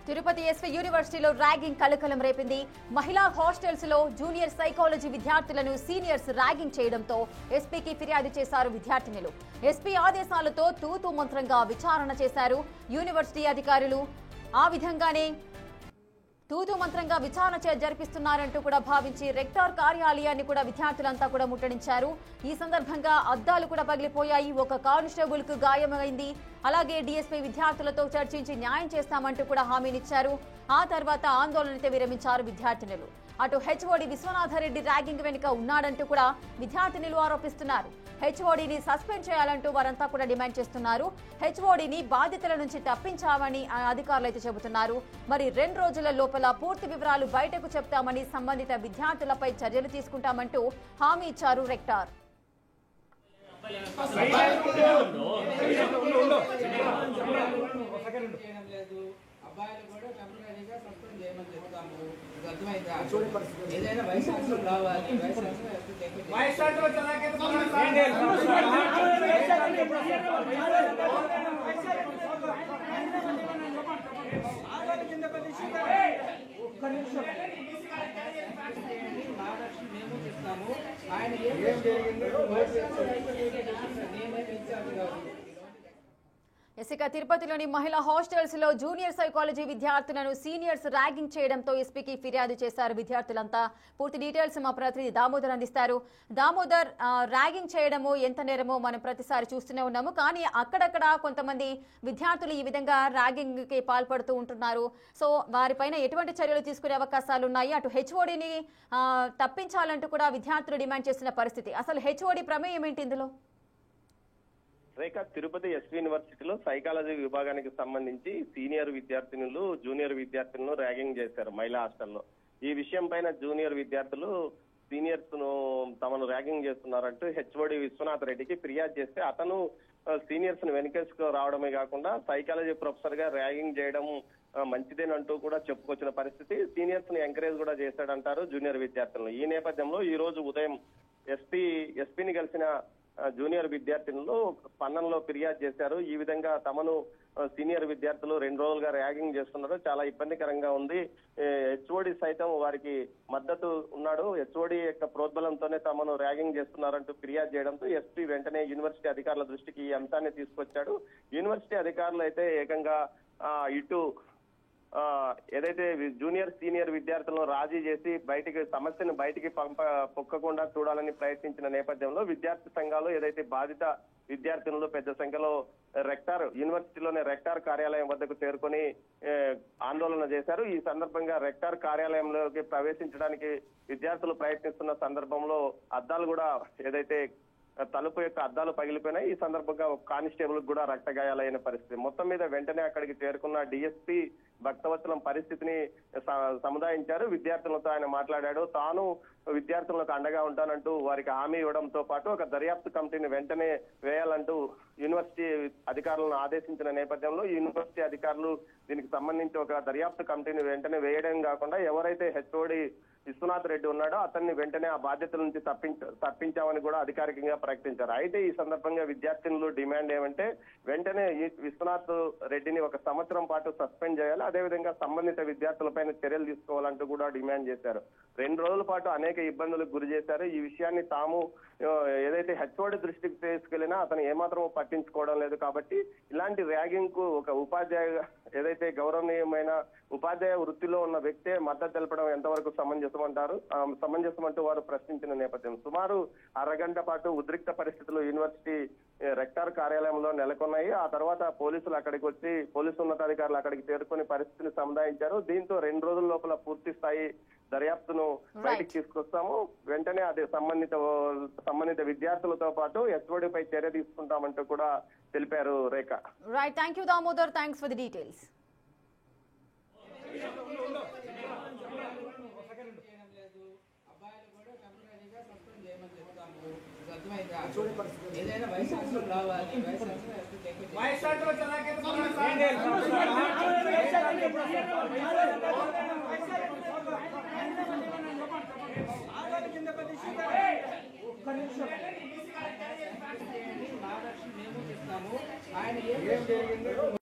Tirupati SV యూనివర్సిటీలో ragging కలకలం రేపింది. మహిళా హాస్టల్స్ లో జూనియర్ సైకాలజీ విద్యార్థులను సీనియర్స్ ర్యాగింగ్ చేయడంతో ఎస్పీకి ఫిర్యాదు చేశారు విద్యార్థినులు. ఎస్పీ ఆదేశాలతో తూతూ మంత్రంగా విచారణ చేశారు యూనివర్సిటీ అధికారులు. ఆ విధంగానే తూతూ మంత్రంగా విచారణ జరిపిస్తున్నారంటూ కూడా భావించి రెక్టార్ కార్యాలయాన్ని కూడా విద్యార్థులంతా కూడా ముట్టడించారు. ఈ సందర్భంగా అద్దాలు కూడా పగిలిపోయాయి. ఒక కానిస్టేబుల్ కు గాయమైంది. అలాగే డీఎస్పీ విద్యార్థులతో చర్చించి న్యాయం చేస్తామంటూ కూడా హామీనిచ్చారు. ఆ తర్వాత ఆందోళనతో విరమించారు విద్యార్థినులు. అటు హెచ్ఓడి విశ్వనాథరెడ్డి ర్యాగింగ్ వెనుక ఉన్నాడంటూ కూడా విద్యార్థినులు ఆరోపిస్తున్నారు. హెచ్ఓడిని సస్పెండ్ చేయాలంటూ వారంతా కూడా డిమాండ్ చేస్తున్నారు. హెచ్ఓడిని బాధితుల నుంచి తప్పించామని అధికారులు అయితే చెబుతున్నారు. మరి 2 రోజుల లోపల పూర్తి వివరాలు బయటకు చెప్తామని, సంబంధిత విద్యార్థులపై చర్యలు తీసుకుంటామంటూ హామీ ఇచ్చారు రెక్టార్. అబ్బాయిలు కూడా టెంపరీగా సస్పెండ్ చేయమని చెప్తాము. అర్థమైందా? ఏదైనా వైస్ ఛాన్సలర్ రావాలి. వైస్ ఛాన్సలర్ మేము చెప్తాము. ఆయన ఏం జరిగిందో ఇక తిరుపతిలోని మహిళా హాస్టల్స్ లో జూనియర్ సైకాలజీ విద్యార్థులను సీనియర్స్ ర్యాగింగ్ చేయడంతో ఎస్పీకి ఫిర్యాదు చేశారు విద్యార్థులంతా. పూర్తి డీటెయిల్స్ మా ప్రతినిధి దామోదర్ అందిస్తారు. దామోదర్, ర్యాగింగ్ చేయడము ఎంత నేరమో మనం ప్రతిసారి చూస్తూనే ఉన్నాము. కానీ అక్కడక్కడ కొంతమంది విద్యార్థులు ఈ విధంగా ర్యాగింగ్ కి పాల్పడుతూ ఉంటున్నారు. సో వారిపైన ఎటువంటి చర్యలు తీసుకునే అవకాశాలు ఉన్నాయి? అటు హెచ్ఓడిని తప్పించాలంటూ కూడా విద్యార్థులు డిమాండ్ చేస్తున్న పరిస్థితి. అసలు హెచ్ఓడి ప్రమేయం ఏంటి ఇందులో? రేఖ, తిరుపతి ఎస్వి యూనివర్సిటీలో సైకాలజీ విభాగానికి సంబంధించి సీనియర్ విద్యార్థినులు జూనియర్ విద్యార్థులను ర్యాగింగ్ చేశారు మహిళా హాస్టల్లో. ఈ విషయం పైన జూనియర్ విద్యార్థులు సీనియర్స్ ను తమను ర్యాగింగ్ చేస్తున్నారంటూ హెచ్ఓడి విశ్వనాథ్ రెడ్డికి ఫిర్యాదు చేస్తే అతను సీనియర్స్ ను వెనకేసుకు రావడమే కాకుండా సైకాలజీ ప్రొఫెసర్ గా ర్యాగింగ్ చేయడం మంచిదేనంటూ కూడా చెప్పుకొచ్చిన పరిస్థితి. సీనియర్స్ ని ఎంకరేజ్ కూడా చేశాడంటారు జూనియర్ విద్యార్థులను. ఈ నేపథ్యంలో ఈ రోజు ఉదయం ఎస్పీని కలిసిన జూనియర్ విద్యార్థినులు స్పందనలో ఫిర్యాదు చేశారు. ఈ విధంగా తమను సీనియర్ విద్యార్థులు 2 రోజులుగా ర్యాగింగ్ చేస్తున్నారు, చాలా ఇబ్బందికరంగా ఉంది. హెచ్ఓడి సైతం వారికి మద్దతు ఉన్నాడు. హెచ్ఓడి యొక్క ప్రోద్బలంతోనే తమను ర్యాగింగ్ చేస్తున్నారంటూ ఫిర్యాదు చేయడంతో ఎస్పీ వెంటనే యూనివర్సిటీ అధికారుల దృష్టికి ఈ అంశాన్ని తీసుకొచ్చాడు. యూనివర్సిటీ అధికారులు అయితే ఏకంగా ఇటు ఏదైతే జూనియర్ సీనియర్ విద్యార్థులను రాజీ చేసి సమస్యను బయటికి పొక్కకుండా చూడాలని ప్రయత్నించిన నేపథ్యంలో విద్యార్థి సంఘాలు ఏదైతే బాధిత విద్యార్థినులు పెద్ద సంఖ్యలో యూనివర్సిటీలోనే రెక్టార్ కార్యాలయం వద్దకు చేరుకొని ఆందోళన చేశారు. ఈ సందర్భంగా రెక్టార్ కార్యాలయంలోకి ప్రవేశించడానికి విద్యార్థులు ప్రయత్నిస్తున్న సందర్భంలో అద్దాలు కూడా ఏదైతే తలుపు యొక్క అద్దాలు పగిలిపోయినాయి. ఈ సందర్భంగా ఒక కానిస్టేబుల్ కూడా రక్తగాయాలైన పరిస్థితి. మొత్తం మీద వెంటనే అక్కడికి చేరుకున్న డిఎస్పీ భక్తవత్సలం పరిస్థితిని సముదాయించారు. విద్యార్థులతో ఆయన మాట్లాడాడు. తాను విద్యార్థులకు అండగా ఉంటానంటూ వారికి హామీ ఇవ్వడంతో పాటు ఒక దర్యాప్తు కమిటీని వెంటనే వేయాలంటూ యూనివర్సిటీ అధికారులను ఆదేశించిన నేపథ్యంలో యూనివర్సిటీ అధికారులు దీనికి సంబంధించి ఒక దర్యాప్తు కమిటీని వెంటనే వేయడం కాకుండా ఎవరైతే హెచ్ఓడి విశ్వనాథ్ రెడ్డి ఉన్నాడో అతన్ని వెంటనే ఆ బాధ్యతల నుంచి తప్పించామని కూడా అధికారికంగా ప్రకటించారు. అయితే ఈ సందర్భంగా విద్యార్థినులు డిమాండ్ ఏమంటే వెంటనే విశ్వనాథ్ రెడ్డిని 1 సంవత్సరం పాటు సస్పెండ్ చేయాలి, అదేవిధంగా సంబంధిత విద్యార్థులపైన చర్యలు తీసుకోవాలంటూ కూడా డిమాండ్ చేశారు. 2 రోజుల పాటు అనేక ఇబ్బందులకు గురి చేశారు. ఈ విషయాన్ని తాము ఏదైతే హెచ్ఓడి దృష్టికి తీసుకెళ్లినా అతను ఏమాత్రం పట్టించుకోవడం లేదు. కాబట్టి ఇలాంటి ర్యాగింగ్ కు ఒక ఉపాధ్యాయ ఏదైతే గౌరవనీయమైన ఉపాధ్యాయ వృత్తిలో ఉన్న వ్యక్తే మద్దతు తెలపడం ఎంతవరకు సమంజసమంటూ వారు ప్రశ్నించిన నేపథ్యం. సుమారు అరగంట పాటు ఉద్రిక్త పరిస్థితులు యూనివర్సిటీ రెక్టార్ కార్యాలయంలో నెలకొన్నాయి. ఆ తర్వాత పోలీసు ఉన్నతాధికారులు అక్కడికి చేరుకొని పరిస్థితిని సముదాయించారు. దీంతో 2 రోజుల లోపల పూర్తి స్థాయి దర్యాప్తును బయటికి తీసుకొస్తాము, వెంటనే అదే సంబంధిత విద్యార్థులతో పాటు హెచ్ఓడిపై చర్య తీసుకుంటామంటూ కూడా తెలిపారు. Rekha, right, thank you Damodar, thanks for the details. ఏదైనా వైస్ ఛాన్సలర్ రావాలి. వైస్ ఛాన్సలర్ మేము చెప్తాము. ఆయన ఏం జరిగిందో